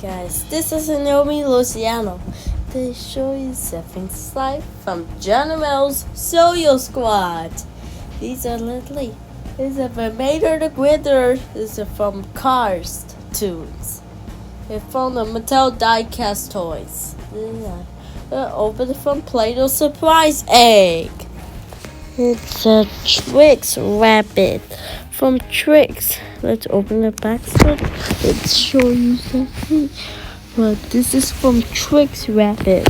Guys, this is Naomi Luciano. They show you 7 slides from John Mel's Soyo Squad. These are Lily. These are from Mater the Glitter. These are from Cars Tunes. It's from the Mattel Diecast Toys. Open from Play-Doh Surprise Egg. It's a Trix Rabbit from Trix. Let's open the back so let's show you something. But this is from Trix Rabbit.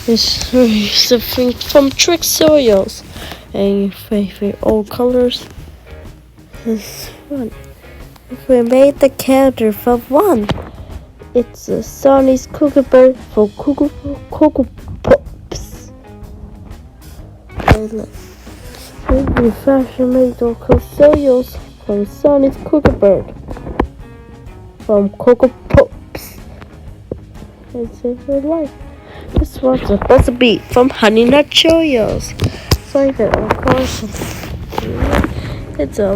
Let's show you something from Trix Cereals. And your favorite old colors. This one. If we made the character from one, it's a Sonny's Cookie Bird for Cocoa Pops. And look. The fashion made local cereals from Sonny's Cookie Bird from Cocoa Pops. It's a good life. This one's supposed to be from Honey Nut Cheerios. Flavor, of course. It's a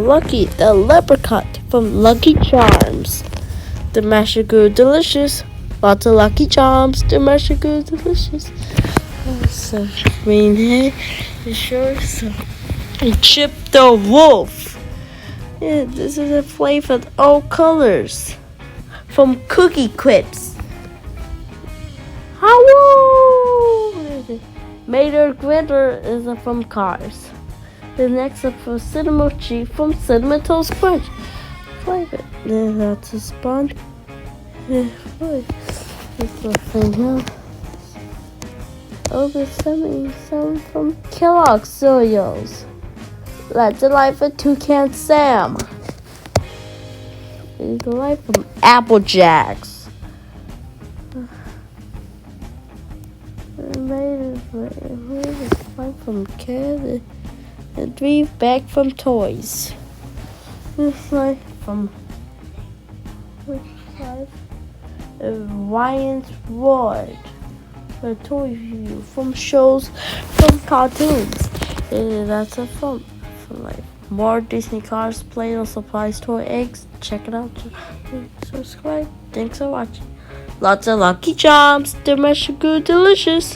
the leprechaun from Lucky Charms. The Mashed Goo Delicious. Lots of Lucky Charms. The Mashed Goo Delicious. So green hair. It sure so. And Chip the Wolf. Yeah, this is a flavor of all colors from Cookie Quips. Hello! Mater Glitter is from Cars. The next up for Cinnamon Cheese from Cinnamon Toast Crunch. Flavor. Then that's a sponge. That's the thing, huh? Oh, there's some from Kellogg cereals. That's a life of Toucan Sam. It's a life from Apple Jacks. Life from Cat and 3 back from Toys. This life from Ryan's Ward. A toy review from shows from cartoons. And that's a fun life. More Disney Cars, Play-Doh Supplies, Toy Eggs. Check it out. Subscribe. Thanks for watching. Lots of Lucky Charms. They're Mashed Goo Delicious.